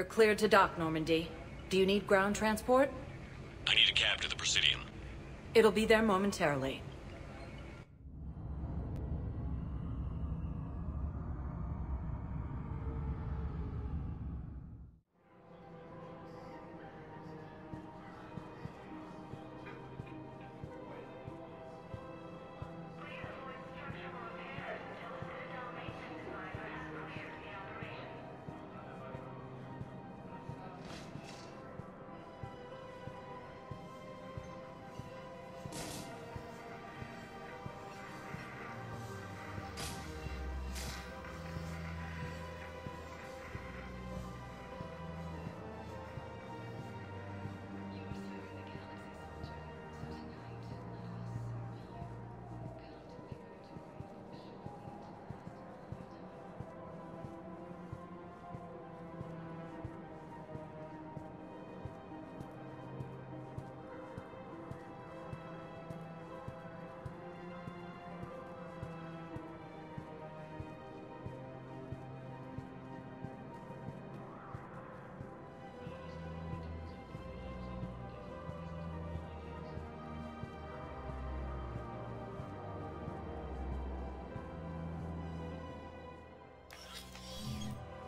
cleared to dock, Normandy. Do you need ground transport? I need a cab to the Presidium. It'll be there momentarily.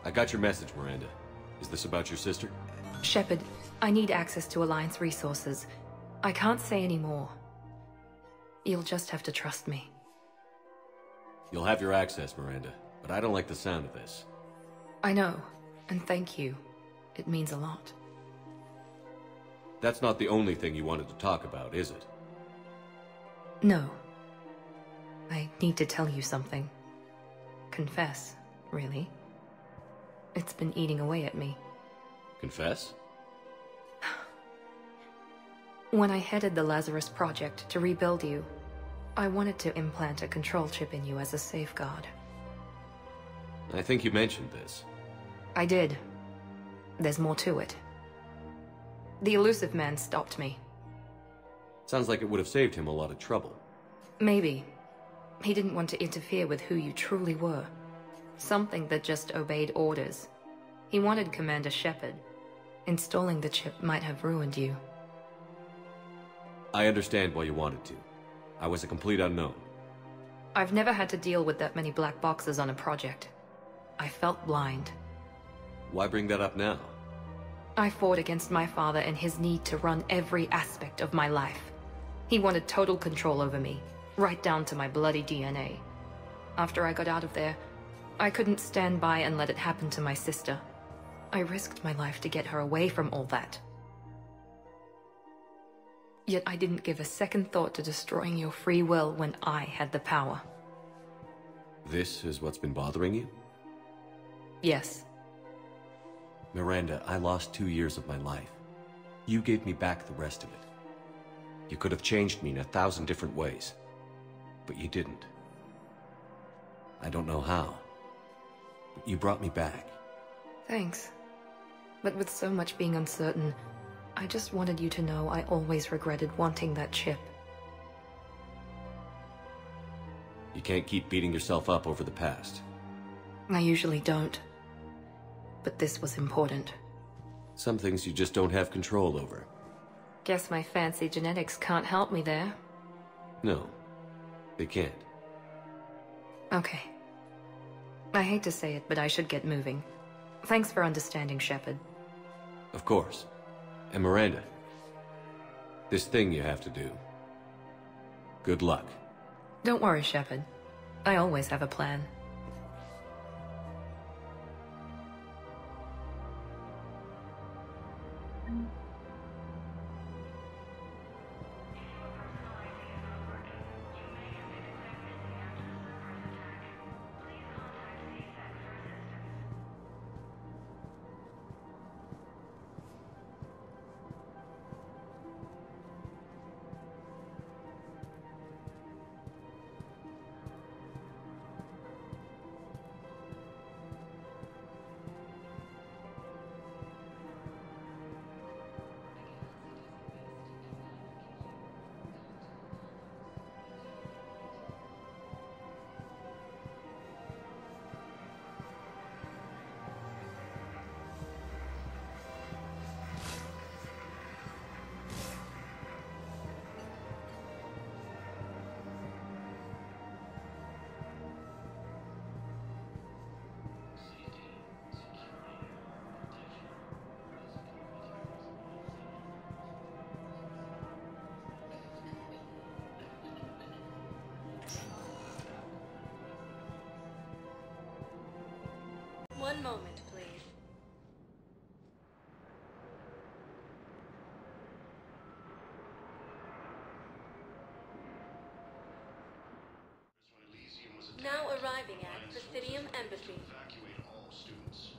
I got your message, Miranda. Is this about your sister? Shepard, I need access to Alliance resources. I can't say any more. You'll just have to trust me. You'll have your access, Miranda, but I don't like the sound of this. I know, and thank you. It means a lot. That's not the only thing you wanted to talk about, is it? No. I need to tell you something. Confess, really. It's been eating away at me. Confess? When I headed the Lazarus Project to rebuild you, I wanted to implant a control chip in you as a safeguard. I think you mentioned this. I did. There's more to it. The elusive man stopped me. Sounds like it would have saved him a lot of trouble. Maybe. He didn't want to interfere with who you truly were. Something that just obeyed orders. He wanted Commander Shepard. Installing the chip might have ruined you. I understand why you wanted to. I was a complete unknown. I've never had to deal with that many black boxes on a project. I felt blind. Why bring that up now? I fought against my father and his need to run every aspect of my life. He wanted total control over me, right down to my bloody DNA. After I got out of there, I couldn't stand by and let it happen to my sister. I risked my life to get her away from all that. Yet I didn't give a second thought to destroying your free will when I had the power. This is what's been bothering you? Yes. Miranda, I lost 2 years of my life. You gave me back the rest of it. You could have changed me in 1,000 different ways, but you didn't. I don't know how, but you brought me back. Thanks. But with so much being uncertain, I just wanted you to know I always regretted wanting that chip. You can't keep beating yourself up over the past. I usually don't. But this was important. Some things you just don't have control over. Guess my fancy genetics can't help me there. No, they can't. Okay. I hate to say it, but I should get moving. Thanks for understanding, Shepard. Of course. And Miranda, this thing you have to do. Good luck. Don't worry, Shepard. I always have a plan. One moment, please. Now arriving at Presidium Embassy. Evacuate all students.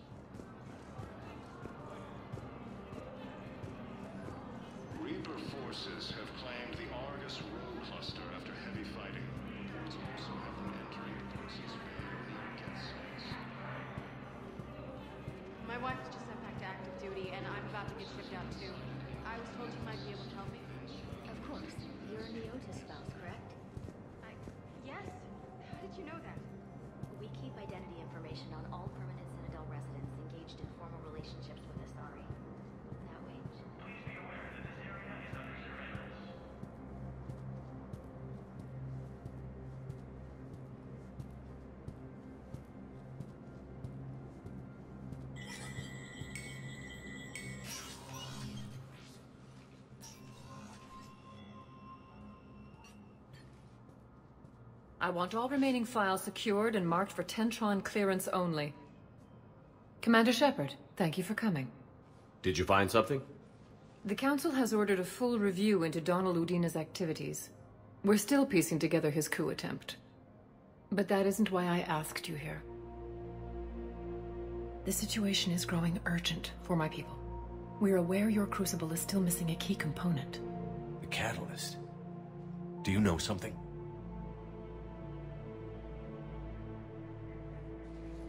Reaper forces have claimed the Argus Road cluster after heavy fighting. Reports also have them entering Tessia's Bay near Guest. My wife was just sent back to active duty, and I'm about to get shipped out too. I was told you might be able to help me. Of course. You're a Neotis spouse, correct? Yes. How did you know that? We keep identity information on all permanent Citadel residents engaged in formal relationships with Asari. That way. Please be aware that this area is under surveillance. I want all remaining files secured and marked for Tentron clearance only. Commander Shepard, thank you for coming. Did you find something? The Council has ordered a full review into Donald Udina's activities. We're still piecing together his coup attempt. But that isn't why I asked you here. The situation is growing urgent for my people. We're aware your crucible is still missing a key component. The catalyst. Do you know something?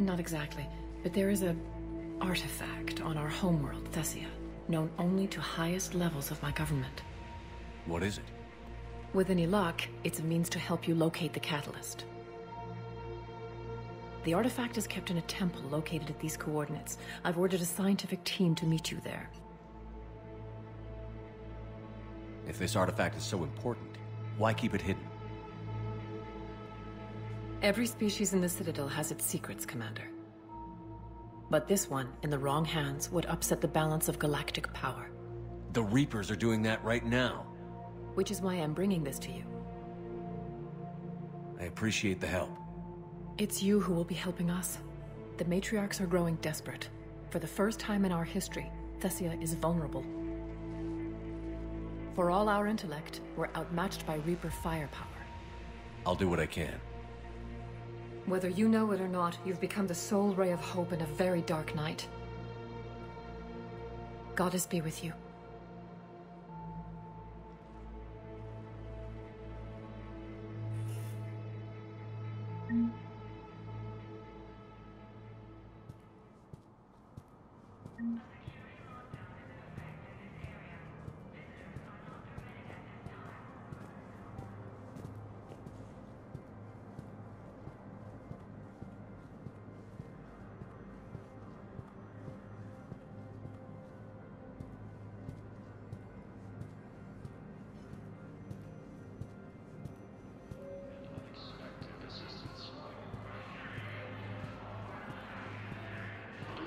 Not exactly, but there is a artifact on our homeworld, Tessia, known only to highest levels of my government. What is it? With any luck, it's a means to help you locate the catalyst. The artifact is kept in a temple located at these coordinates. I've ordered a scientific team to meet you there. If this artifact is so important, why keep it hidden? Every species in the Citadel has its secrets, Commander. But this one, in the wrong hands, would upset the balance of galactic power. The Reapers are doing that right now. Which is why I'm bringing this to you. I appreciate the help. It's you who will be helping us. The matriarchs are growing desperate. For the first time in our history, Teessia is vulnerable. For all our intellect, we're outmatched by Reaper firepower. I'll do what I can. Whether you know it or not, you've become the sole ray of hope in a very dark night. Goddess be with you.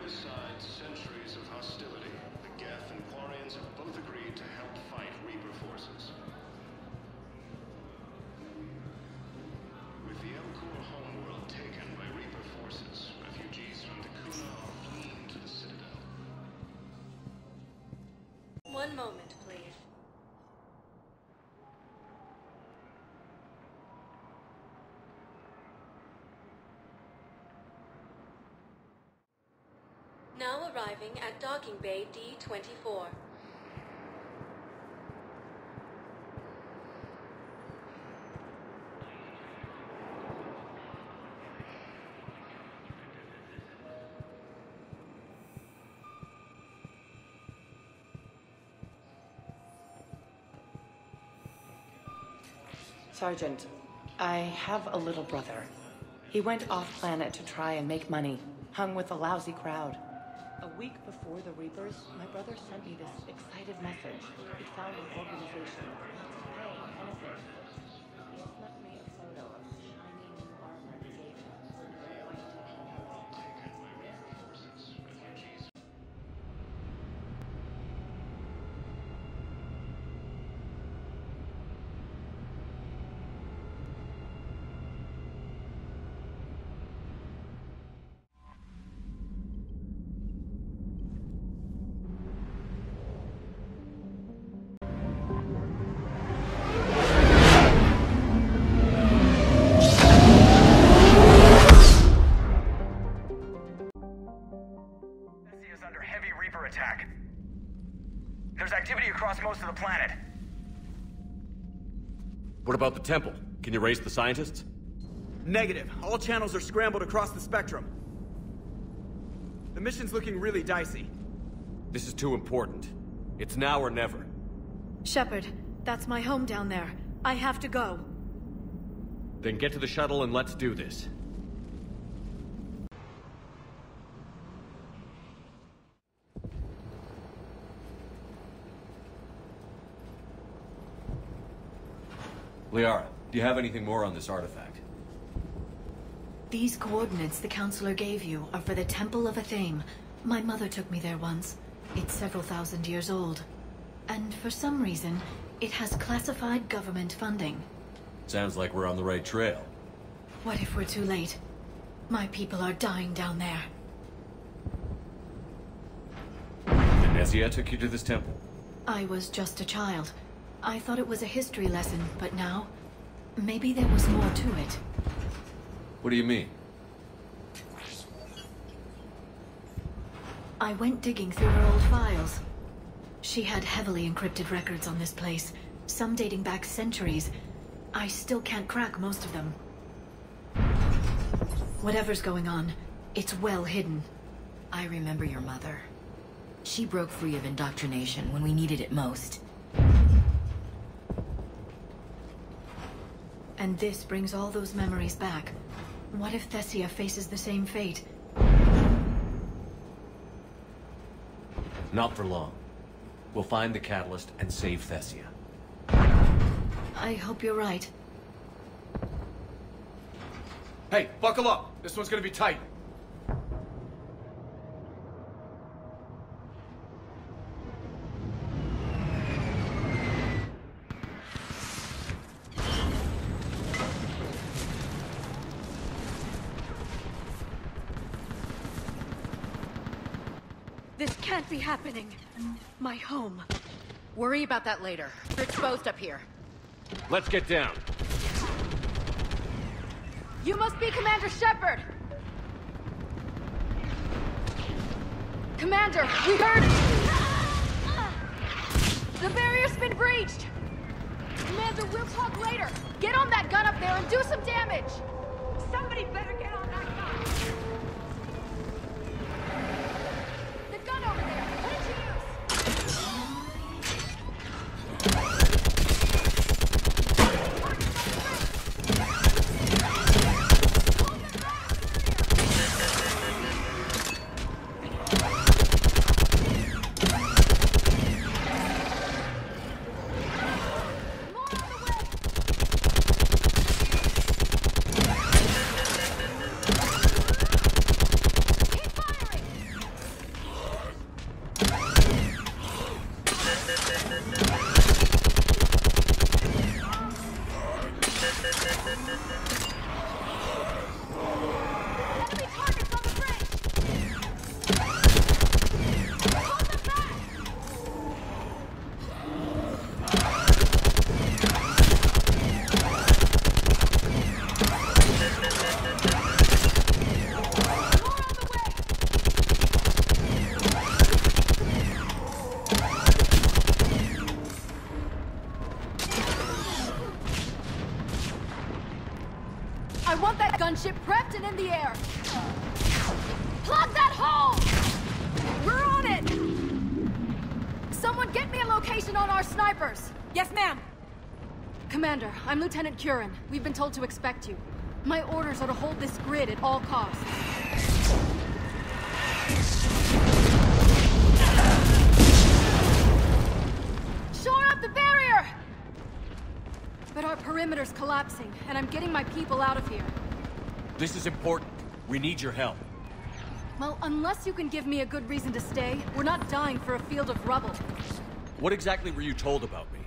Besides centuries of hostility, the Geth and Quarians have both agreed to help fight Reaper forces. With the Elcor homeworld taken by Reaper forces, refugees from Dakuna are fleeing to the Citadel. One moment, please. Now arriving at Docking Bay D-24. Sergeant, I have a little brother. He went off-planet to try and make money, hung with a lousy crowd. A week before the Reapers, my brother sent me this excited message. He found an organization that wants to pay anything. He sent me a photo of a shiny new armor he gave him. Taken by Reaper forces, refugees. Teссia is under heavy Reaper attack. There's activity across most of the planet. What about the temple? Can you raise the scientists? Negative. All channels are scrambled across the spectrum. The mission's looking really dicey. This is too important. It's now or never. Shepard, that's my home down there. I have to go. Then get to the shuttle and let's do this. Liara, do you have anything more on this artifact? These coordinates the Counselor gave you are for the Temple of Athame. My mother took me there once. It's several thousand years old. And for some reason, it has classified government funding. Sounds like we're on the right trail. What if we're too late? My people are dying down there. Tessia took you to this temple? I was just a child. I thought it was a history lesson, but now, maybe there was more to it. What do you mean? I went digging through her old files. She had heavily encrypted records on this place, some dating back centuries. I still can't crack most of them. Whatever's going on, it's well hidden. I remember your mother. She broke free of indoctrination when we needed it most. And this brings all those memories back. What if Tessia faces the same fate? Not for long. We'll find the catalyst and save Tessia. I hope you're right. Hey, buckle up! This one's gonna be tight. This can't be happening. My home. Worry about that later. We're exposed up here. Let's get down. You must be Commander Shepard! Commander, we heard... The barrier's been breached! Commander, we'll talk later! Get on that gun up there and do some damage! Somebody better get on that gun! The gun over there! What did you use? I want that gunship prepped and in the air! Plug that hole! We're on it! Someone get me a location on our snipers! Yes, ma'am! Commander, I'm Lieutenant Curran. We've been told to expect you. My orders are to hold this grid at all costs. Shore up the barrier! But our perimeter's collapsing, and I'm getting my people out of here. This is important. We need your help. Well, unless you can give me a good reason to stay, we're not dying for a field of rubble. What exactly were you told about me?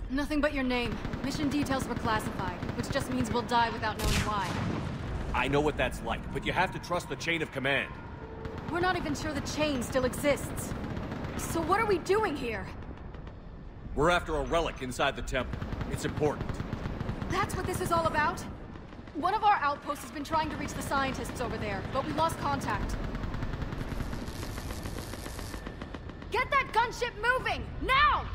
Nothing but your name. Mission details were classified, which just means we'll die without knowing why. I know what that's like, but you have to trust the chain of command. We're not even sure the chain still exists. So what are we doing here? We're after a relic inside the temple. It's important. That's what this is all about? One of our outposts has been trying to reach the scientists over there, but we lost contact. Get that gunship moving! Now!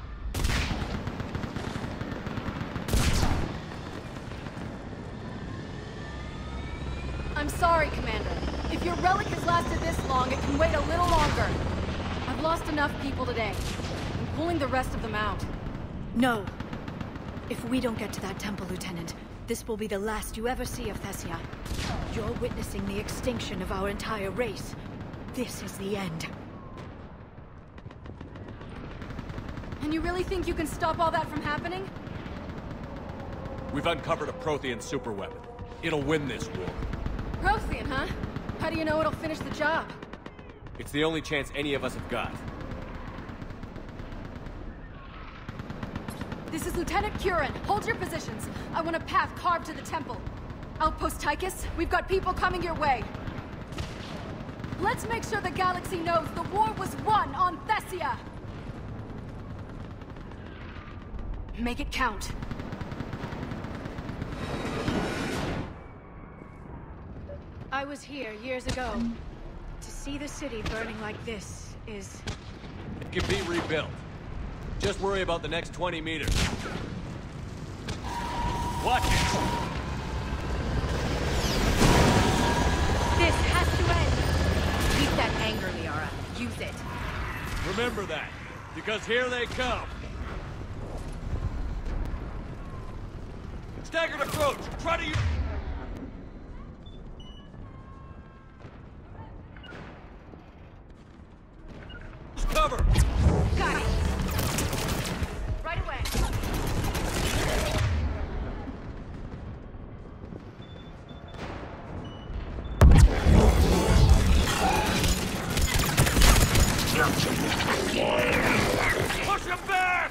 I'm sorry, Commander. If your relic has lasted this long, it can wait a little longer. I've lost enough people today. I'm pulling the rest of them out. No. If we don't get to that temple, Lieutenant, this will be the last you ever see of Tessia. You're witnessing the extinction of our entire race. This is the end. And you really think you can stop all that from happening? We've uncovered a Prothean superweapon. It'll win this war. Prothean, huh? How do you know it'll finish the job? It's the only chance any of us have got. This is Lieutenant Curran. Hold your positions. I want a path carved to the temple. Outpost Tychus, we've got people coming your way. Let's make sure the galaxy knows the war was won on Tessia! Make it count. I was here years ago. To see the city burning like this is... It can be rebuilt. Just worry about the next 20 meters. Watch it! This has to end! Keep that anger, Liara. Use it. Remember that, because here they come. Staggered approach! Try to use... Cover! Got it! Right away! Push him back!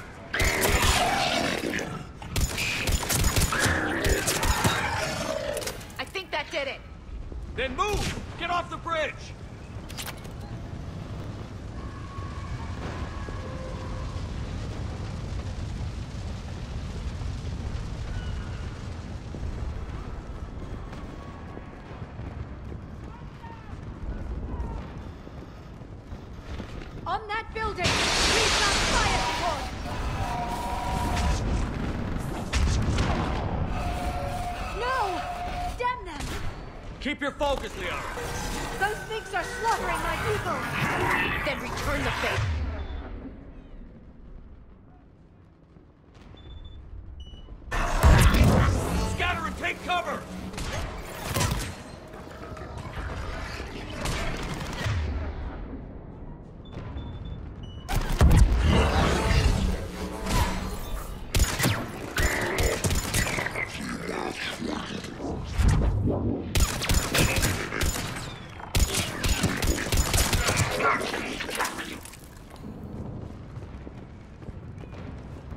I think that did it. Then move! Get off the bridge! On that building! Please not fire support! No! Stem them! Keep your focus, Liara! Those things are slaughtering my people! Then return the faith. Scatter and take cover!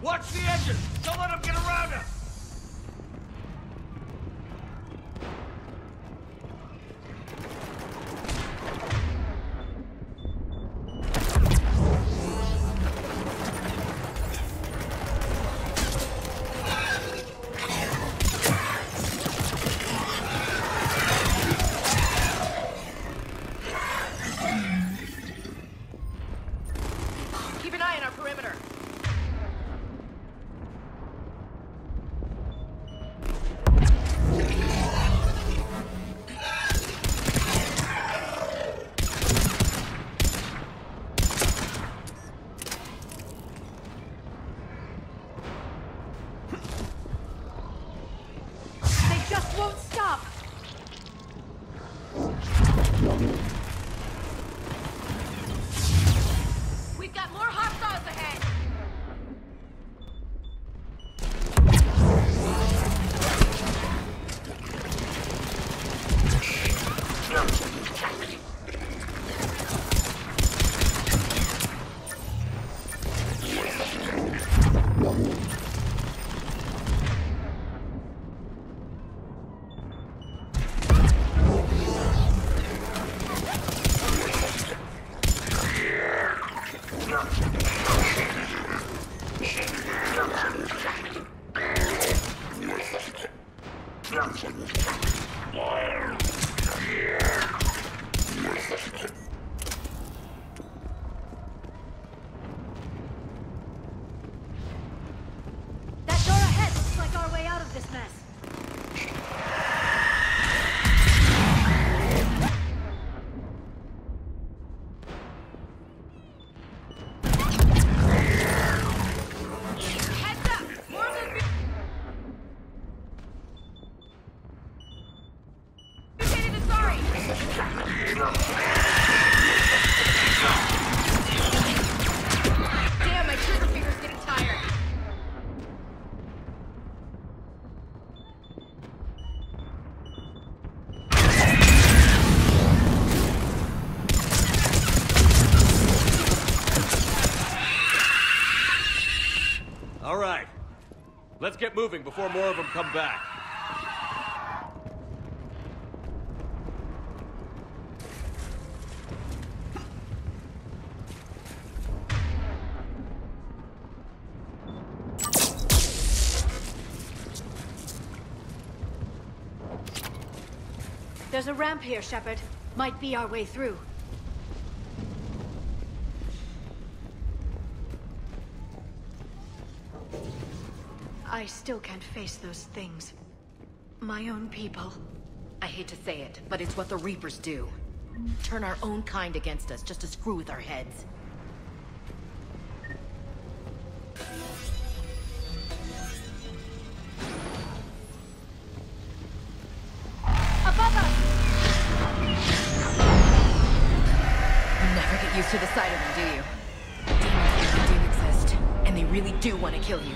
Watch the engine! Don't let them get around us! Keep an eye on our perimeter. They just won't stop! We've got more hostiles ahead. Damn, my trigger finger's getting tired. All right. Let's get moving before more of them come back. There's a ramp here, Shepard. Might be our way through. I still can't face those things. My own people. I hate to say it, but it's what the Reapers do. Turn our own kind against us just to screw with our heads. Above us! You never get used to the sight of them, do you? Demons really do exist, and they really do want to kill you.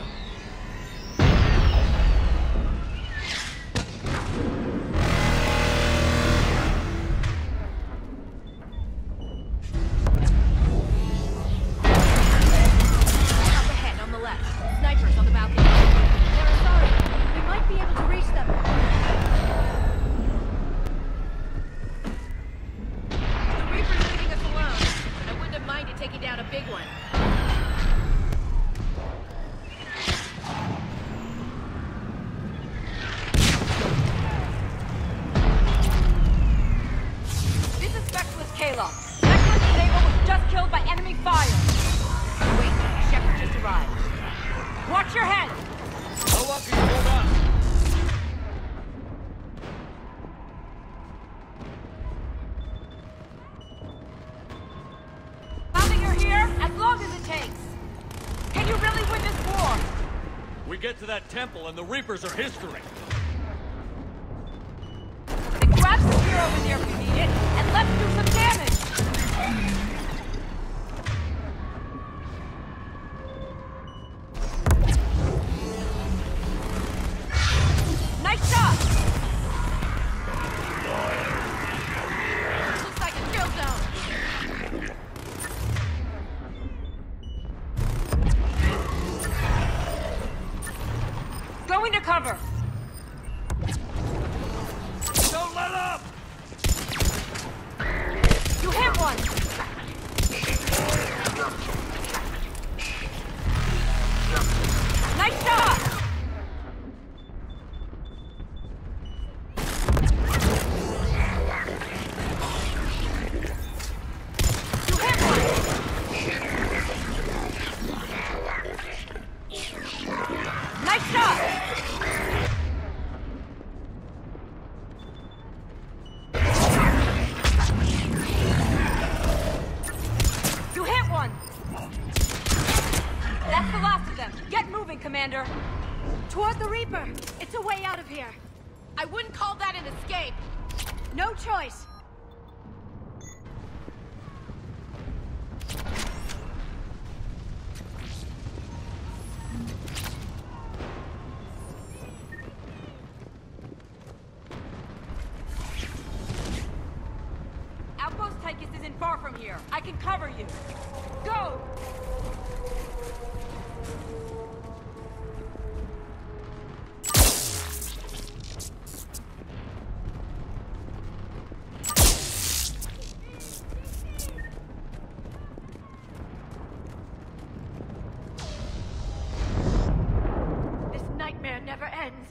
Temple and the Reapers are history. Then grab some gear over there if we need it, and let's do some damage! Nice shot! Looks like a kill zone. Going to cover! Don't let up! You hit one! Nice shot! You hit one! Nice shot! That's the last of them. Get moving, Commander. Toward the Reaper. It's a way out of here. I wouldn't call that an escape. No choice. Outpost Tychus isn't far from here. I can cover you. Go! Never ends.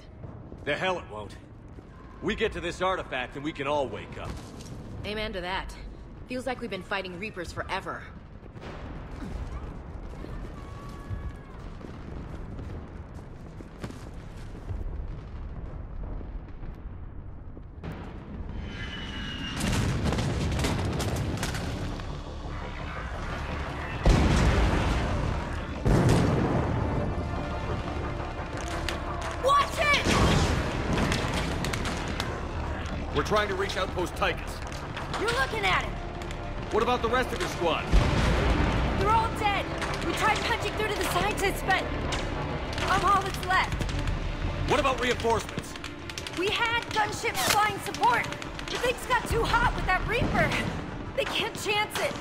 The hell it won't. We get to this artifact and we can all wake up. Amen to that. Feels like we've been fighting Reapers forever. We're trying to reach Outpost Tychus. You're looking at it! What about the rest of your squad? They're all dead! We tried punching through to the scientists, but... I'm all that's left. What about reinforcements? We had gunships flying support, but things got too hot with that Reaper. They can't chance it.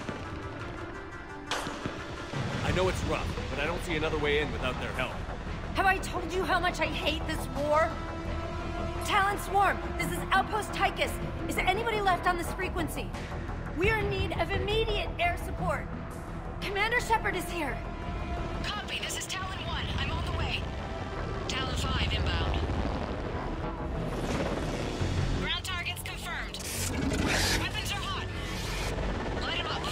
I know it's rough, but I don't see another way in without their help. Have I told you how much I hate this war? Talon Swarm, this is Outpost Tychus. Is there anybody left on this frequency? We are in need of immediate air support. Commander Shepard is here. Copy, this is Talon 1. I'm on the way. Talon 5 inbound. Ground targets confirmed. Weapons are hot. Light them up.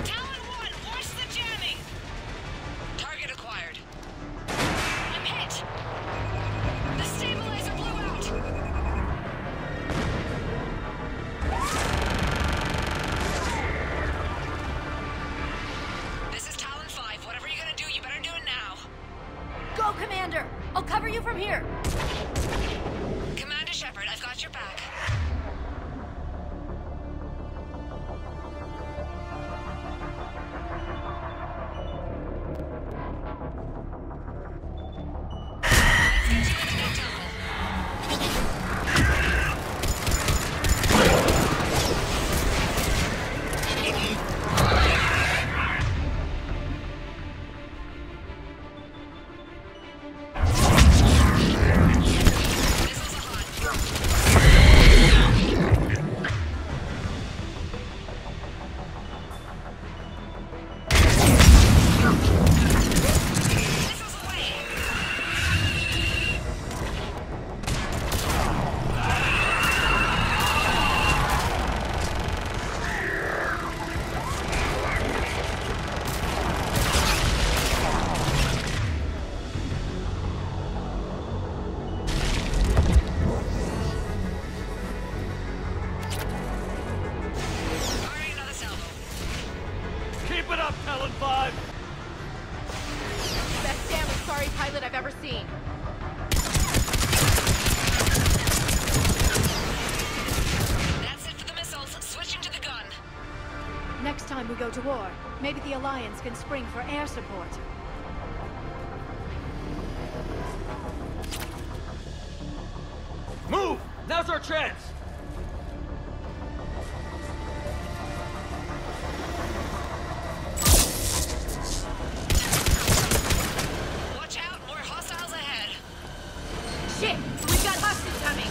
Talon 1, watch the jamming! Target acquired. I'm hit! The stabilizer blew out! This is Talon 5. Whatever you're gonna do, you better do it now. Go, Commander! I'll cover you from here. Commander Shepard, I've got your back. Next time we go to war, maybe the Alliance can spring for air support. Move! Now's our chance! Watch out, more hostiles ahead. Shit! We've got hostiles coming!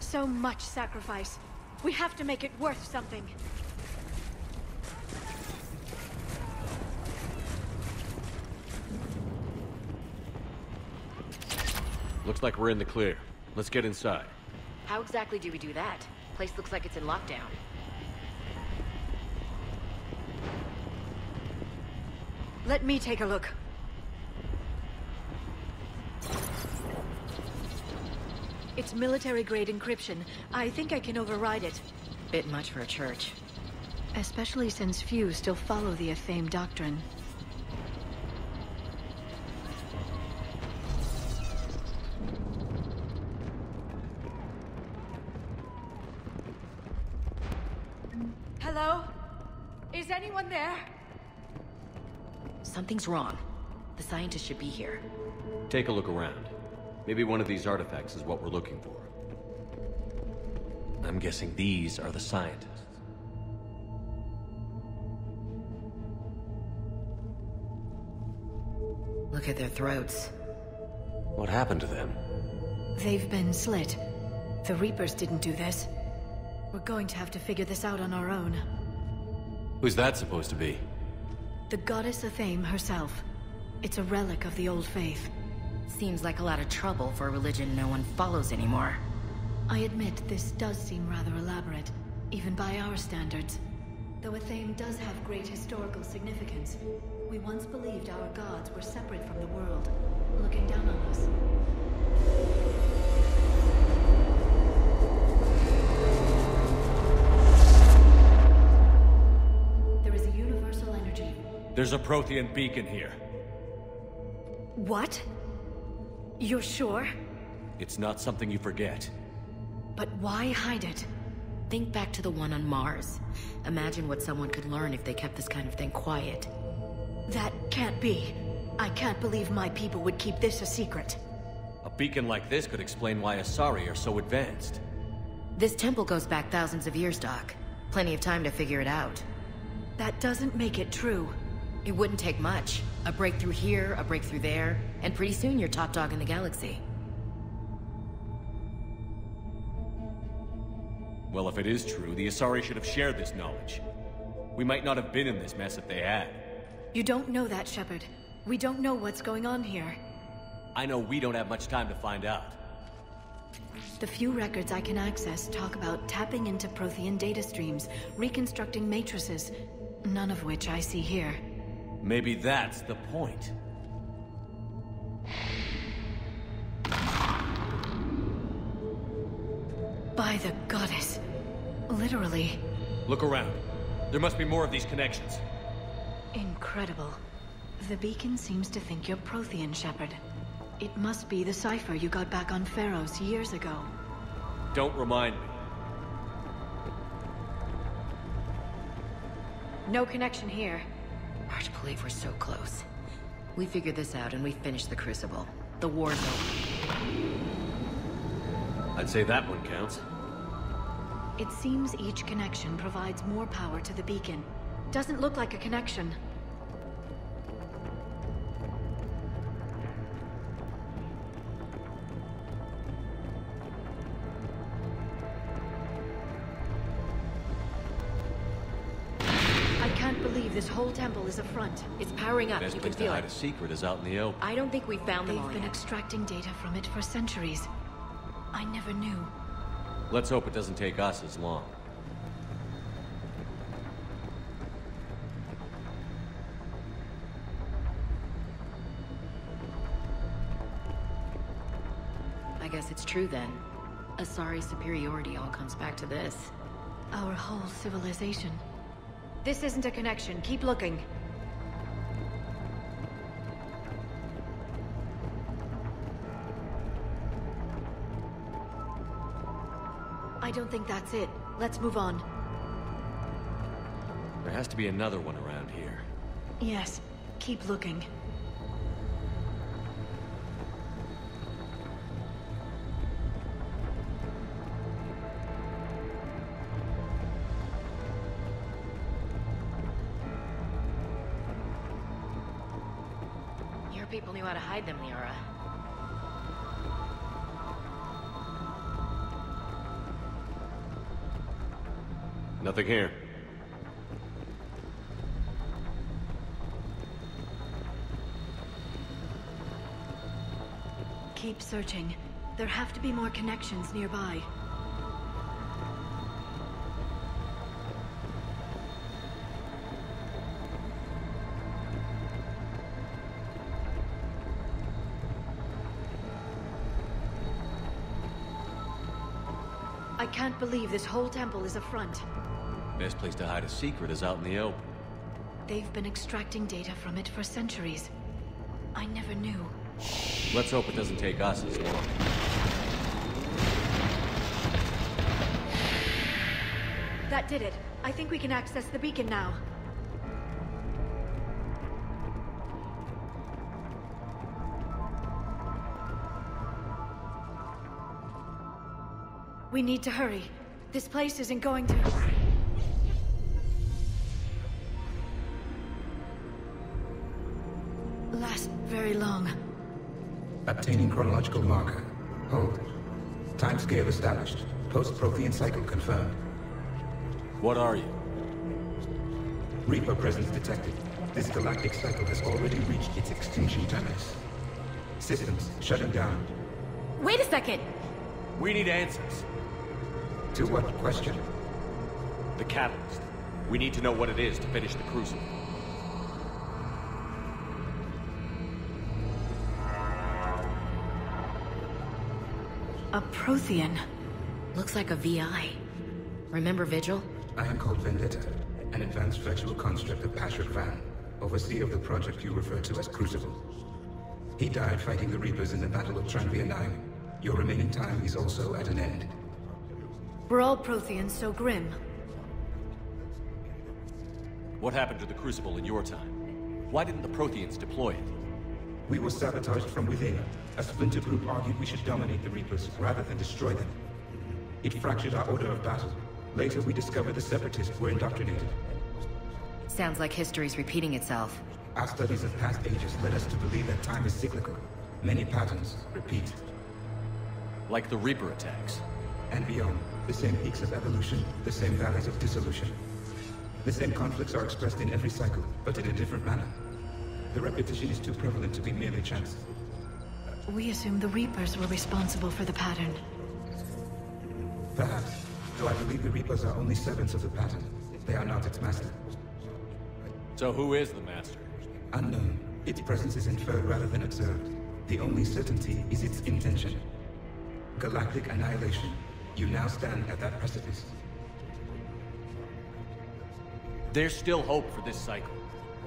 So much sacrifice. We have to make it worth something. Looks like we're in the clear. Let's get inside. How exactly do we do that? Place looks like it's in lockdown. Let me take a look. It's military-grade encryption. I think I can override it. Bit much for a church. Especially since few still follow the Athame doctrine. Hello? Is anyone there? Something's wrong. The scientists should be here. Take a look around. Maybe one of these artifacts is what we're looking for. I'm guessing these are the scientists. Look at their throats. What happened to them? They've been slit. The Reapers didn't do this. We're going to have to figure this out on our own. Who's that supposed to be? The goddess Athame herself. It's a relic of the old faith. Seems like a lot of trouble for a religion no one follows anymore. I admit this does seem rather elaborate, even by our standards. Though Athame does have great historical significance, we once believed our gods were separate from the world, looking down on us. There is a universal energy. There's a Prothean beacon here. What? You're sure? It's not something you forget. But why hide it? Think back to the one on Mars. Imagine what someone could learn if they kept this kind of thing quiet. That can't be. I can't believe my people would keep this a secret. A beacon like this could explain why Asari are so advanced. This temple goes back thousands of years, Doc. Plenty of time to figure it out. That doesn't make it true. It wouldn't take much. A breakthrough here, a breakthrough there, and pretty soon you're top dog in the galaxy. Well, if it is true, the Asari should have shared this knowledge. We might not have been in this mess if they had. You don't know that, Shepard. We don't know what's going on here. I know we don't have much time to find out. The few records I can access talk about tapping into Prothean data streams, reconstructing matrices, none of which I see here. Maybe that's the point. By the goddess. Literally. Look around. There must be more of these connections. Incredible. The beacon seems to think you're Prothean, Shepard. It must be the cipher you got back on Pharaohs years ago. Don't remind me. No connection here. Hard to believe we're so close. We figured this out and we finished the Crucible. The war's over. I'd say that one counts. It seems each connection provides more power to the beacon. Doesn't look like a connection. This whole temple is a front. It's powering up. Best You can place to feel hide it. a secret is out in the open. I don't think we found them all They've been yet. extracting data from it for centuries. I never knew. Let's hope it doesn't take us as long. I guess it's true then. Asari's superiority all comes back to this. Our whole civilization. This isn't a connection. Keep looking. I don't think that's it. Let's move on. There has to be another one around here. Yes. Keep looking. People knew how to hide them, Liara. Nothing here. Keep searching. There have to be more connections nearby. I can't believe this whole temple is a front. Best place to hide a secret is out in the open. They've been extracting data from it for centuries. I never knew. Let's hope it doesn't take us as long. That did it. I think we can access the beacon now. We need to hurry. This place isn't going to... last very long. Obtaining chronological marker. Hold. Timescale established. Post-Prothean cycle confirmed. What are you? Reaper presence detected. This galactic cycle has already reached its extinction terminus. Systems shutting down. Wait a second! We need answers. To what question? The catalyst. We need to know what it is to finish the Crucible. A Prothean. Looks like a VI. Remember Vigil? I am called Vendetta, an advanced virtual construct of Patrick Van, overseer of the project you refer to as Crucible. He died fighting the Reapers in the Battle of Tranvia 9. Your remaining time is also at an end. Were all Protheans so grim? What happened to the Crucible in your time? Why didn't the Protheans deploy it? We were sabotaged from within. A splinter group argued we should dominate the Reapers rather than destroy them. It fractured our order of battle. Later, we discovered the Separatists were indoctrinated. Sounds like history's repeating itself. Our studies of past ages led us to believe that time is cyclical. Many patterns repeat. Like the Reaper attacks. And beyond, the same peaks of evolution, the same valleys of dissolution. The same conflicts are expressed in every cycle, but in a different manner. The repetition is too prevalent to be merely chance. We assume the Reapers were responsible for the pattern. Perhaps, though I believe the Reapers are only servants of the pattern. They are not its master. So who is the master? Unknown. Its presence is inferred rather than observed. The only certainty is its intention. Galactic annihilation. You now stand at that precipice. There's still hope for this cycle.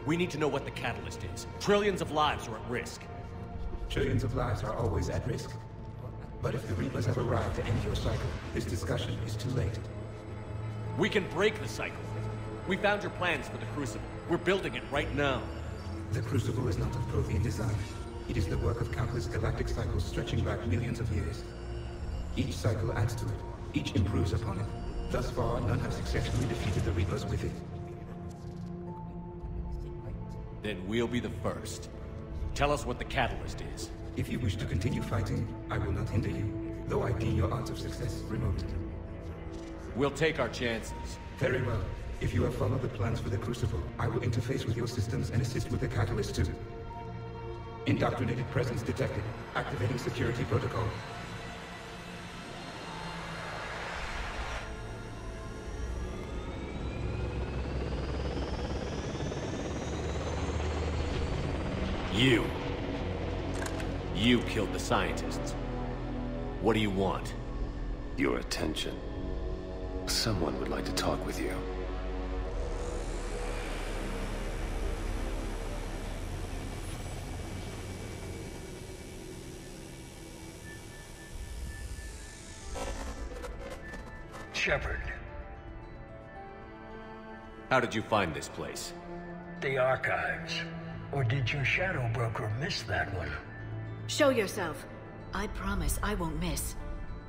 We need to know what the catalyst is. Trillions of lives are at risk. Trillions of lives are always at risk. But if the Reapers have arrived to end your cycle, this discussion is too late. We can break the cycle. We found your plans for the Crucible. We're building it right now. The Crucible is not of Prothean design. It is the work of countless galactic cycles stretching back millions of years. Each cycle adds to it. Each improves upon it. Thus far, none have successfully defeated the Reapers with it. Then we'll be the first. Tell us what the catalyst is. If you wish to continue fighting, I will not hinder you, though I deem your odds of success remote. We'll take our chances. Very well. If you have followed the plans for the Crucible, I will interface with your systems and assist with the catalyst too. Indoctrinated presence detected. Activating security protocol. You killed the scientists. What do you want? Your attention. Someone would like to talk with you. Shepard. How did you find this place? The archives. Or did your shadow broker miss that one? Show yourself. I promise I won't miss.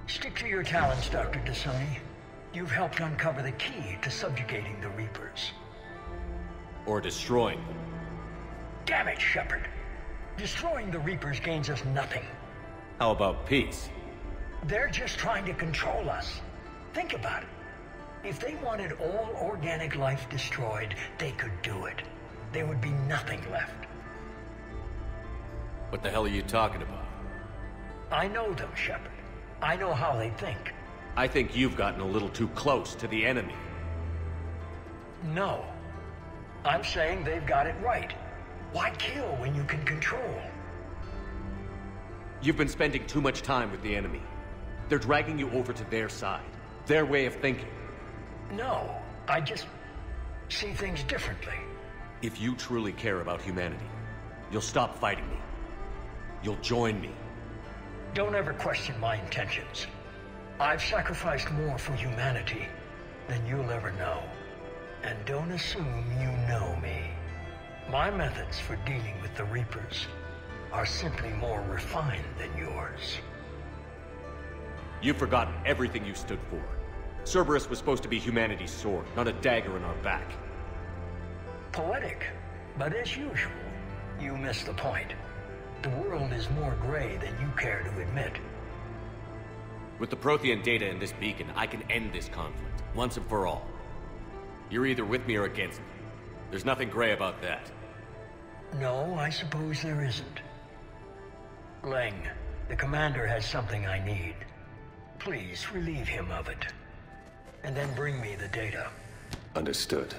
Stick to your talents, Dr. Dasani. You've helped uncover the key to subjugating the Reapers. Or destroying them. Damn it, Shepard. Destroying the Reapers gains us nothing. How about peace? They're just trying to control us. Think about it. If they wanted all organic life destroyed, they could do it. There would be nothing left. What the hell are you talking about? I know them, Shepard. I know how they think. I think you've gotten a little too close to the enemy. No. I'm saying they've got it right. Why kill when you can control? You've been spending too much time with the enemy. They're dragging you over to their side. Their way of thinking. No, I just see things differently. If you truly care about humanity, you'll stop fighting me. You'll join me. Don't ever question my intentions. I've sacrificed more for humanity than you'll ever know. And don't assume you know me. My methods for dealing with the Reapers are simply more refined than yours. You've forgotten everything you stood for. Cerberus was supposed to be humanity's sword, not a dagger in our back. Poetic, but as usual, you missed the point. The world is more gray than you care to admit. With the Prothean data in this beacon, I can end this conflict, once and for all. You're either with me or against me. There's nothing gray about that. No, I suppose there isn't. Leng, the commander has something I need. Please relieve him of it. And then bring me the data. Understood.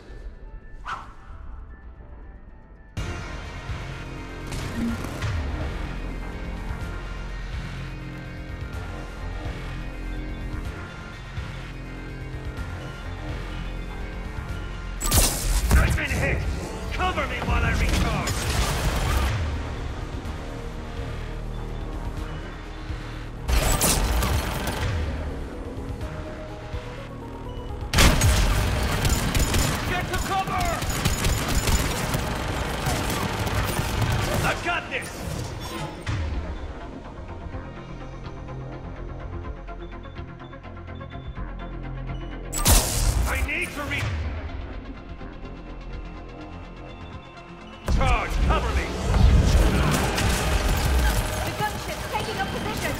I've been hit! Cover me while I recharge! Get to cover! I've got this! I need to Charge! Cover me! The gunship's taking up position!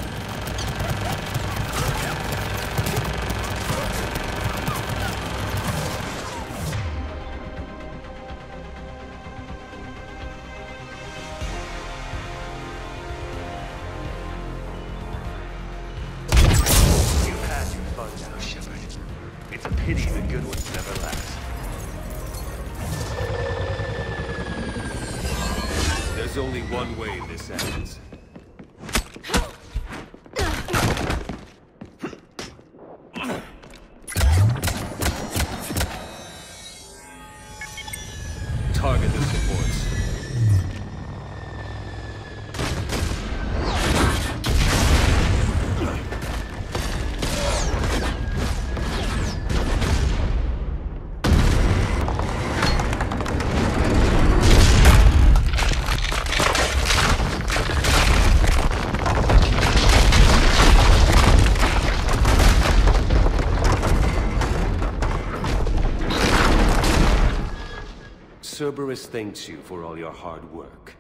You've had your fun now, Shepard. It's a pity the good ones never last. There's only one way this ends. Target the supports. Cerberus thanks you for all your hard work.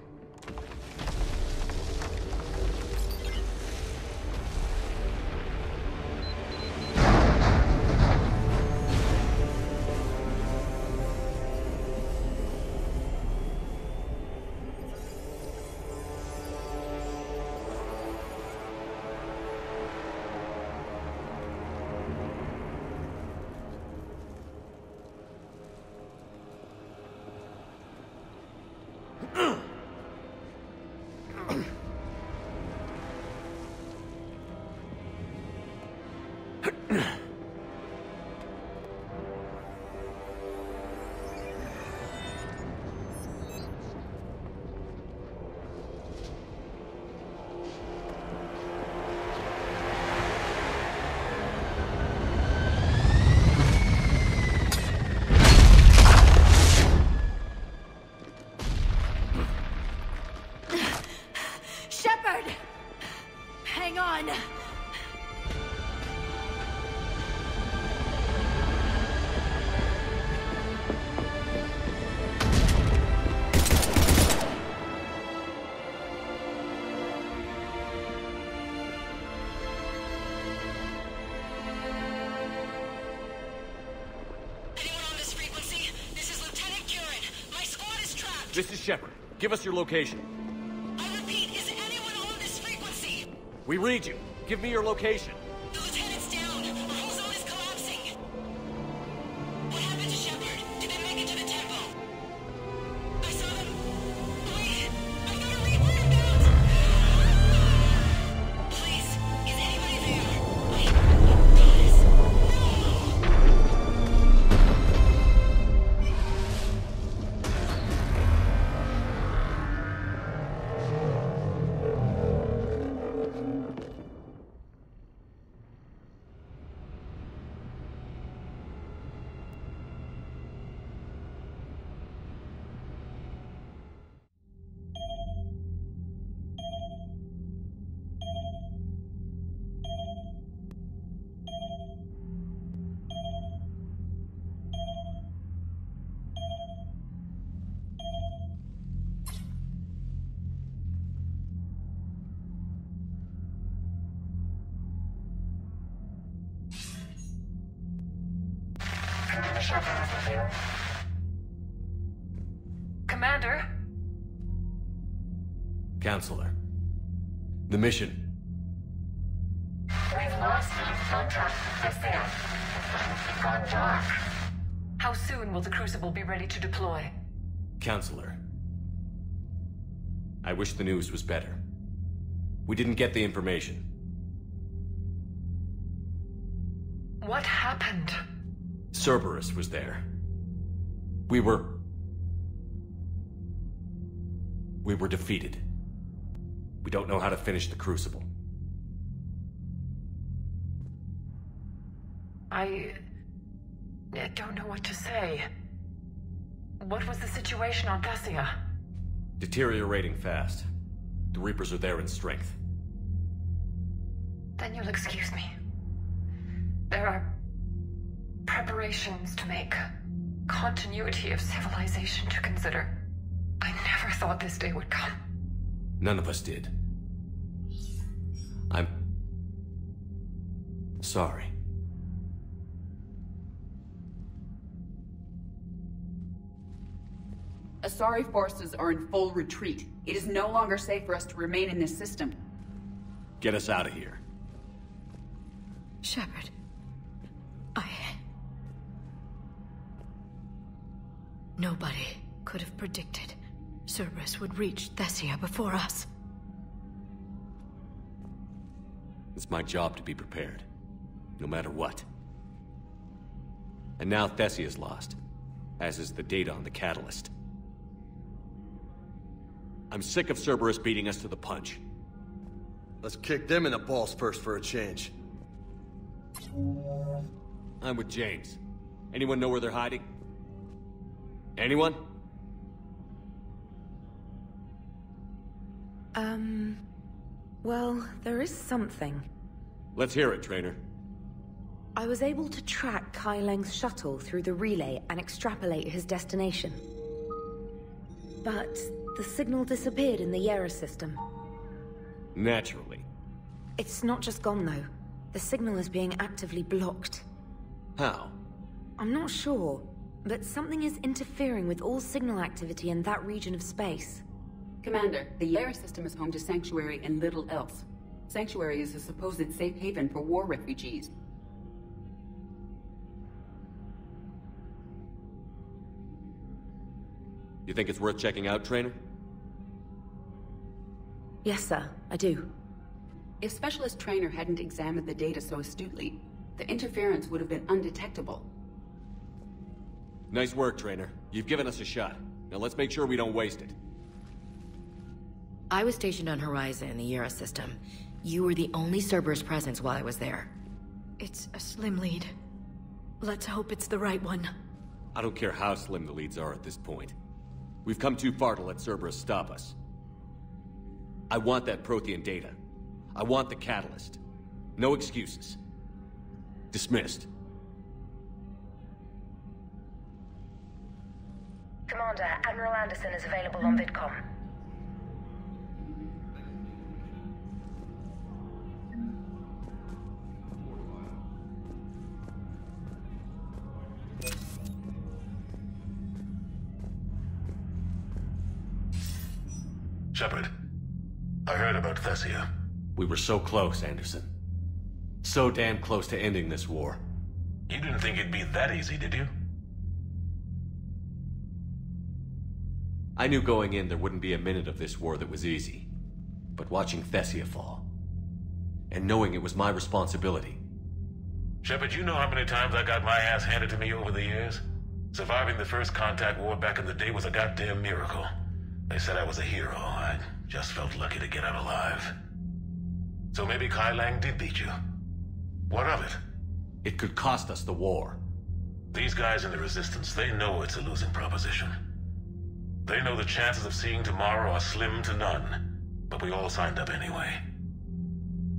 Shepard! Hang on! This is Shepard. Give us your location. I repeat, is anyone on this frequency? We read you. Give me your location. The lieutenant's down. Our whole zone is collapsing. What happened to Shepard? Did they make it to the temple? I saw them. Wait, I've got a Reaper inbound. Please, is anybody there? Wait, guys, no! Commander? Counselor. The mission. We've lost contact with Tessia. It's gone dark. How soon will the Crucible be ready to deploy? Counselor. I wish the news was better. We didn't get the information. What happened? Cerberus was there. We were defeated. We don't know how to finish the Crucible. I don't know what to say. What was the situation on Tessia? Deteriorating fast. The Reapers are there in strength. Then you'll excuse me. There are preparations to make. Continuity of civilization to consider. I never thought this day would come. None of us did. I'm sorry. Asari forces are in full retreat. It is no longer safe for us to remain in this system. Get us out of here. Shepard. Nobody could have predicted Cerberus would reach Tessia before us. It's my job to be prepared, no matter what. And now Thessia's lost, as is the data on the catalyst. I'm sick of Cerberus beating us to the punch. Let's kick them in the balls first for a change. I'm with James. Anyone know where they're hiding? Anyone? Well, there is something. Let's hear it, Trainer. I was able to track Kai Leng's shuttle through the relay and extrapolate his destination. But the signal disappeared in the Yera system. Naturally. It's not just gone, though. The signal is being actively blocked. How? I'm not sure, but something is interfering with all signal activity in that region of space. Commander, the Yera system is home to Sanctuary and little else. Sanctuary is a supposed safe haven for war refugees. You think it's worth checking out, Trainer? Yes, sir, I do. If Specialist Trainer hadn't examined the data so astutely, the interference would have been undetectable. Nice work, Trainer. You've given us a shot. Now let's make sure we don't waste it. I was stationed on Horizon in the Yera system. You were the only Cerberus presence while I was there. It's a slim lead. Let's hope it's the right one. I don't care how slim the leads are at this point. We've come too far to let Cerberus stop us. I want that Prothean data. I want the catalyst. No excuses. Dismissed. Commander, Admiral Anderson is available on VidCom. Shepard, I heard about Teссия. We were so close, Anderson. So damn close to ending this war. You didn't think it'd be that easy, did you? I knew going in there wouldn't be a minute of this war that was easy. But watching Tessia fall, and knowing it was my responsibility. Shepard, you know how many times I got my ass handed to me over the years? Surviving the first contact war back in the day was a goddamn miracle. They said I was a hero. I just felt lucky to get out alive. So maybe Kai Lang did beat you. What of it? It could cost us the war. These guys in the Resistance, they know it's a losing proposition. They know the chances of seeing tomorrow are slim to none. But we all signed up anyway.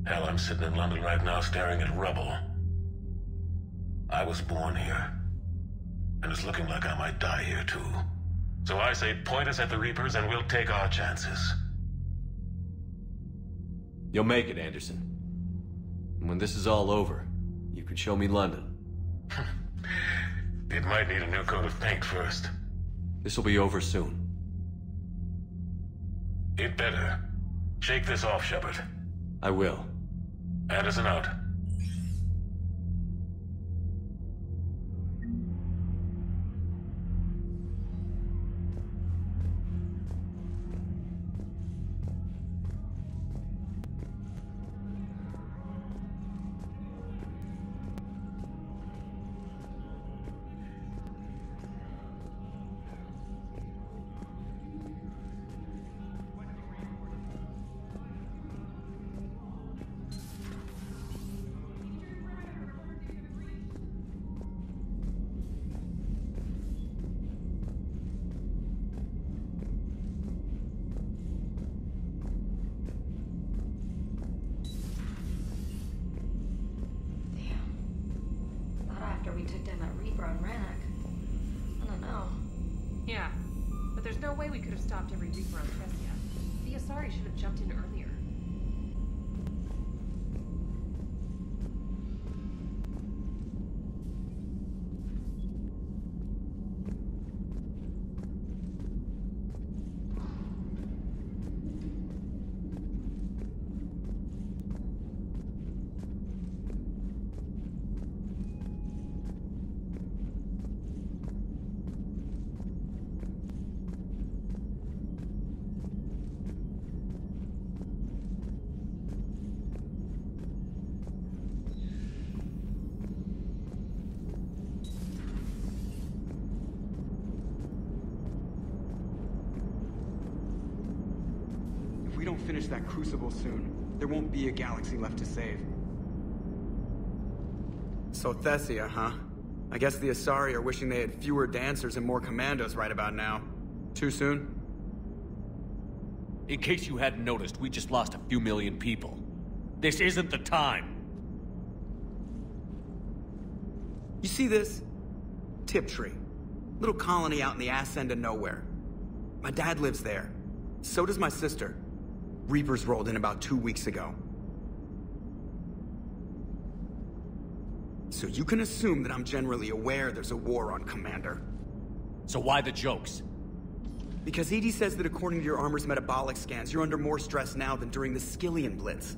Hell, I'm sitting in London right now staring at rubble. I was born here. And it's looking like I might die here too. So I say point us at the Reapers and we'll take our chances. You'll make it, Anderson. And when this is all over, you can show me London. It might need a new coat of paint first. This'll be over soon. It better. Shake this off, Shepard. I will. Anderson out. We took down that Reaper on Rannoch. I don't know. Yeah, but there's no way we could have stopped every Reaper on Tessia. The Asari should have jumped in earlier. If we don't finish that crucible soon, there won't be a galaxy left to save. So Tessia, huh? I guess the Asari are wishing they had fewer dancers and more commandos right about now. Too soon? In case you hadn't noticed, we just lost a few million people. This isn't the time. You see this? Tiptree. Little colony out in the ass end of nowhere. My dad lives there. So does my sister. Reapers rolled in about 2 weeks ago. So you can assume that I'm generally aware there's a war on, Commander. So why the jokes? Because EDI says that according to your armor's metabolic scans, you're under more stress now than during the Skillian Blitz.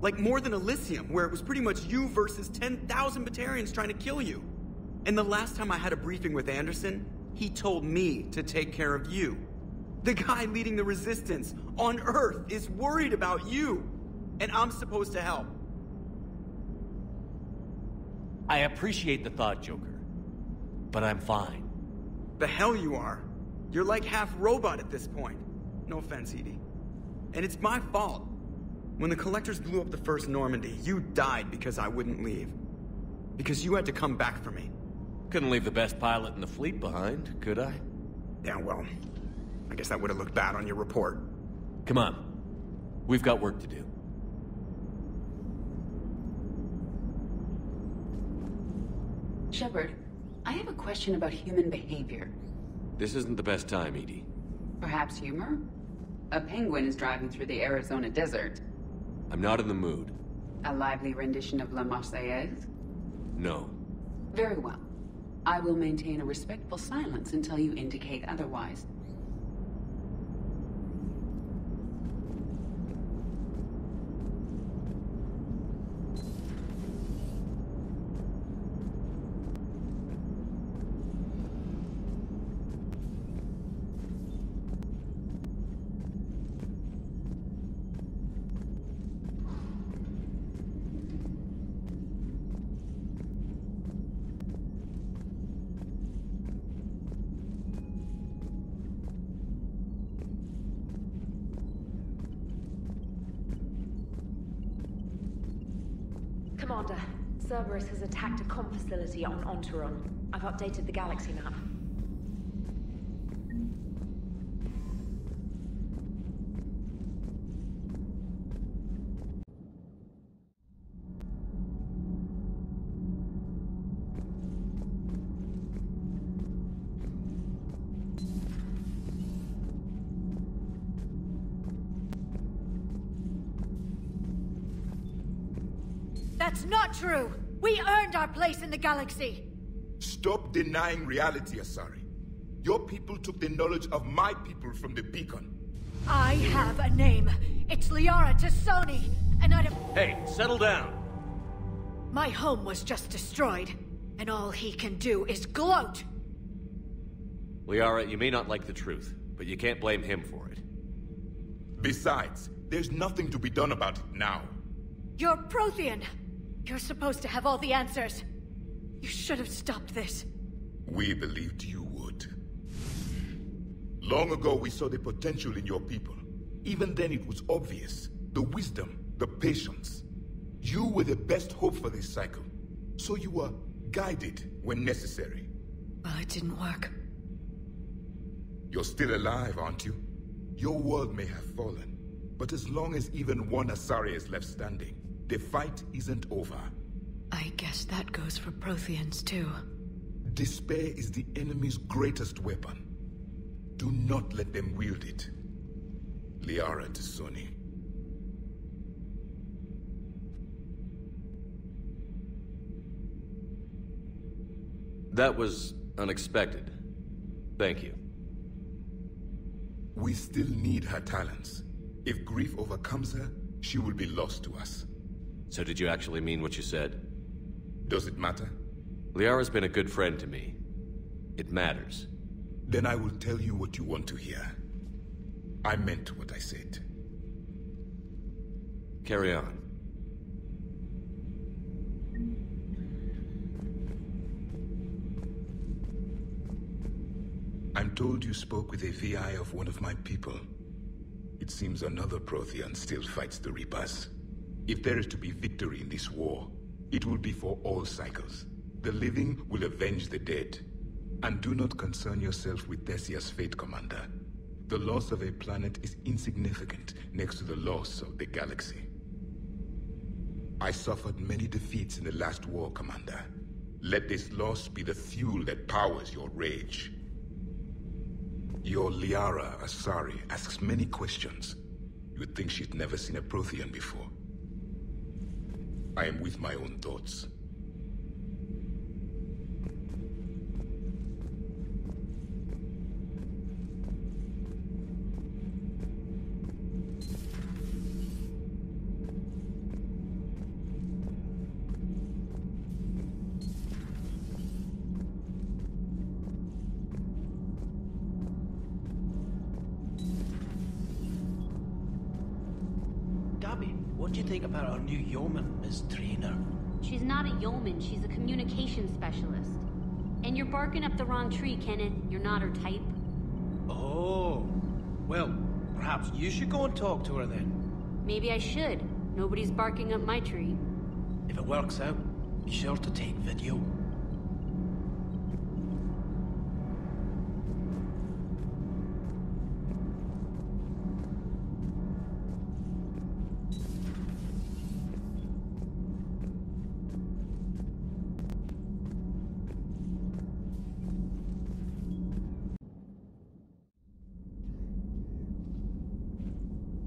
Like more than Elysium, where it was pretty much you versus 10,000 Batarians trying to kill you. And the last time I had a briefing with Anderson, he told me to take care of you. The guy leading the Resistance on Earth is worried about you. And I'm supposed to help. I appreciate the thought, Joker. But I'm fine. The hell you are. You're like half robot at this point. No offense, EDI. And it's my fault. When the Collectors blew up the first Normandy, you died because I wouldn't leave. Because you had to come back for me. Couldn't leave the best pilot in the fleet behind, could I? Yeah, well, I guess that would have looked bad on your report. Come on. We've got work to do. Shepard, I have a question about human behavior. This isn't the best time, EDI. Perhaps humor? A penguin is driving through the Arizona desert. I'm not in the mood. A lively rendition of La Marseillaise? No. Very well. I will maintain a respectful silence until you indicate otherwise. Commander. Cerberus has attacked a comm facility on Ontaron. I've updated the galaxy map. That's not true! We earned our place in the galaxy! Stop denying reality, Asari. Your people took the knowledge of my people from the beacon. I have a name. It's Liara Tassoni, and I don't... Hey, settle down! My home was just destroyed, and all he can do is gloat! Liara, you may not like the truth, but you can't blame him for it. Besides, there's nothing to be done about it now. You're Prothean! You're supposed to have all the answers. You should have stopped this. We believed you would. Long ago, we saw the potential in your people. Even then, it was obvious. The wisdom, the patience. You were the best hope for this cycle. So you were guided when necessary. Well, it didn't work. You're still alive, aren't you? Your world may have fallen, but as long as even one Asari is left standing, the fight isn't over. I guess that goes for Protheans, too. Despair is the enemy's greatest weapon. Do not let them wield it. Liara Tassoni. That was unexpected. Thank you. We still need her talents. If grief overcomes her, she will be lost to us. So did you actually mean what you said? Does it matter? Liara's been a good friend to me. It matters. Then I will tell you what you want to hear. I meant what I said. Carry on. I'm told you spoke with a VI of one of my people. It seems another Prothean still fights the Reapers. If there is to be victory in this war, it will be for all cycles. The living will avenge the dead. And do not concern yourself with Tessia's fate, Commander. The loss of a planet is insignificant next to the loss of the galaxy. I suffered many defeats in the last war, Commander. Let this loss be the fuel that powers your rage. Your Liara Asari asks many questions. You would think she'd never seen a Prothean before. I am with my own thoughts. What do you think about our new yeoman, Miss Trainer? She's not a yeoman, she's a communications specialist. And you're barking up the wrong tree, Kenneth. You're not her type. Oh. Well, perhaps you should go and talk to her then. Maybe I should. Nobody's barking up my tree. If it works out, be sure to take video.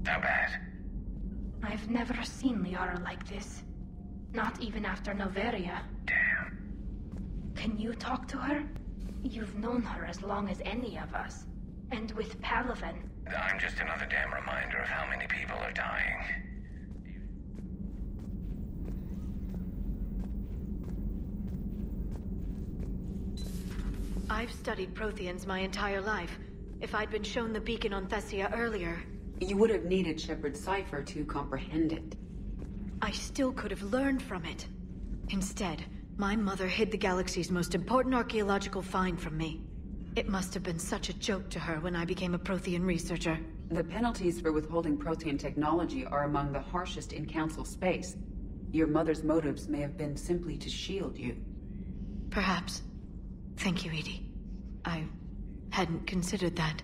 How bad? I've never seen Liara like this. Not even after Noveria. Damn. Can you talk to her? You've known her as long as any of us. And with Palaven. I'm just another damn reminder of how many people are dying. I've studied Protheans my entire life. If I'd been shown the beacon on Tessia earlier... You would have needed Shepard's cipher to comprehend it. I still could have learned from it. Instead, my mother hid the galaxy's most important archaeological find from me. It must have been such a joke to her when I became a Prothean researcher. The penalties for withholding Prothean technology are among the harshest in Council space. Your mother's motives may have been simply to shield you. Perhaps. Thank you, Edie. I hadn't considered that.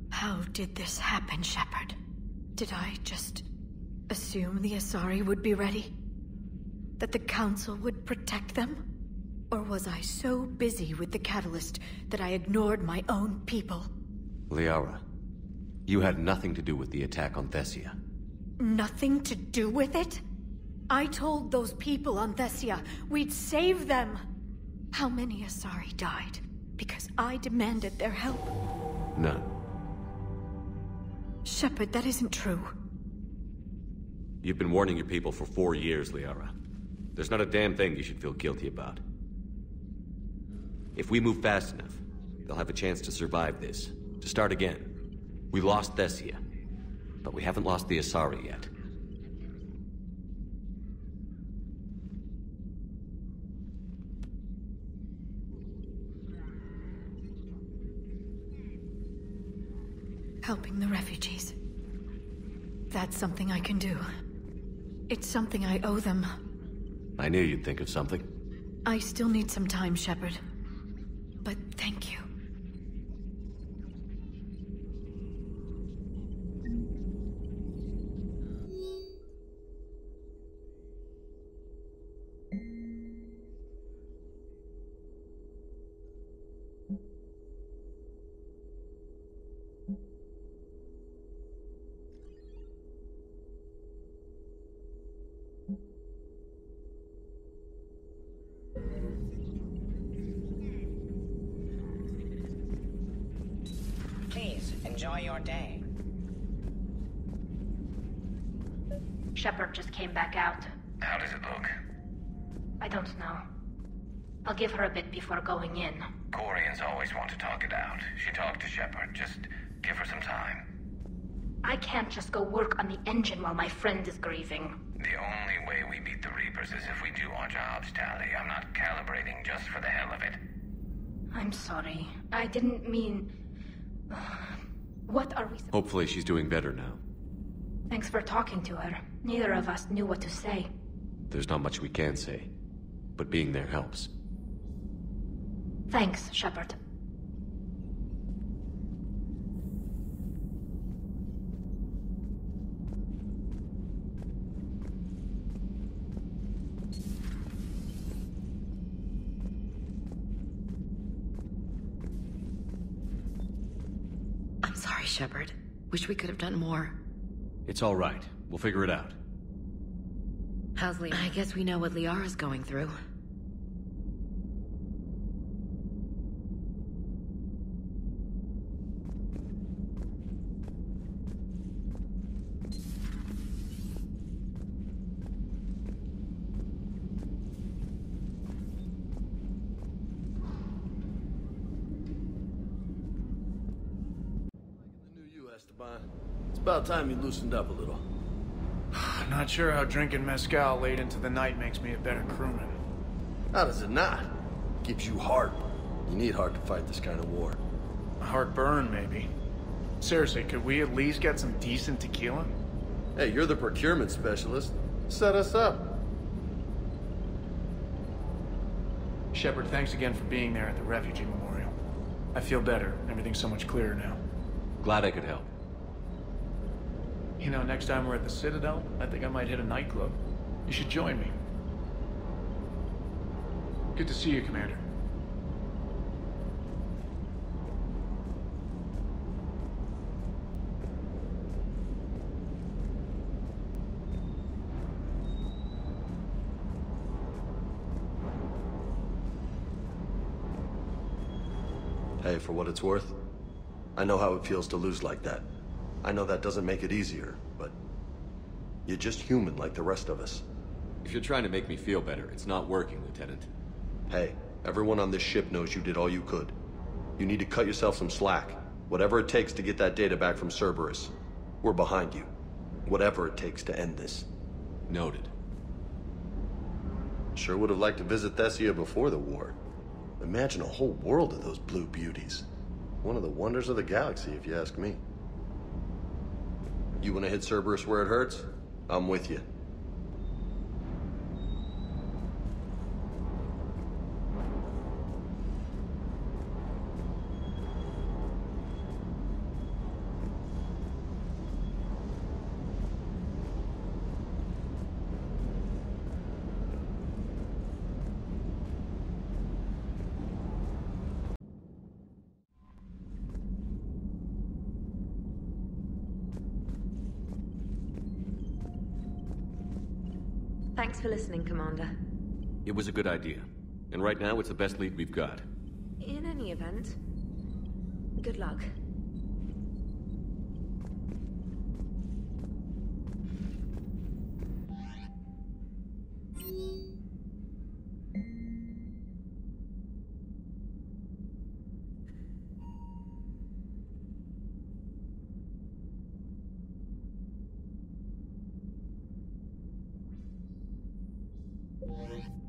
How did this happen, Shepard? Did I just assume the Asari would be ready? That the Council would protect them? Or was I so busy with the Catalyst that I ignored my own people? Liara, you had nothing to do with the attack on Tessia. Nothing to do with it? I told those people on Tessia we'd save them. How many Asari died because I demanded their help? None. Shepard, that isn't true. You've been warning your people for 4 years, Liara. There's not a damn thing you should feel guilty about. If we move fast enough, they'll have a chance to survive this, to start again. We lost Tessia, but we haven't lost the Asari yet. Helping the refugees. That's something I can do. It's something I owe them. I knew you'd think of something. I still need some time, Shepard. But thank you. Please, enjoy your day. Shepard just came back out. How does it look? I don't know. I'll give her a bit before going in. Corians always want to talk it out. She talked to Shepard. Just give her some time. I can't just go work on the engine while my friend is grieving. The only way we beat the Reapers is if we do our jobs, Tally. I'm not calibrating just for the hell of it. I'm sorry. I didn't mean... What are we... Hopefully she's doing better now. Thanks for talking to her. Neither of us knew what to say. There's not much we can say, but being there helps. Thanks, Shepard. I'm sorry, Shepard. Wish we could have done more. It's all right. We'll figure it out. How's Liara? I guess we know what Liara's going through. It's about time you loosened up a little. Not sure how drinking mezcal late into the night makes me a better crewman. How does it not? Gives you heart. You need heart to fight this kind of war. A heartburn, maybe. Seriously, could we at least get some decent tequila? Hey, you're the procurement specialist. Set us up. Shepard, thanks again for being there at the refugee memorial. I feel better. Everything's so much clearer now. Glad I could help. You know, next time we're at the Citadel, I think I might hit a nightclub. You should join me. Good to see you, Commander. Hey, for what it's worth, I know how it feels to lose like that. I know that doesn't make it easier, but you're just human like the rest of us. If you're trying to make me feel better, it's not working, Lieutenant. Hey, everyone on this ship knows you did all you could. You need to cut yourself some slack. Whatever it takes to get that data back from Cerberus. We're behind you. Whatever it takes to end this. Noted. Sure would have liked to visit Tessia before the war. Imagine a whole world of those blue beauties. One of the wonders of the galaxy, if you ask me. You want to hit Cerberus where it hurts? I'm with you. Thanks for listening, Commander. It was a good idea. And right now, it's the best lead we've got. In any event, good luck. Right.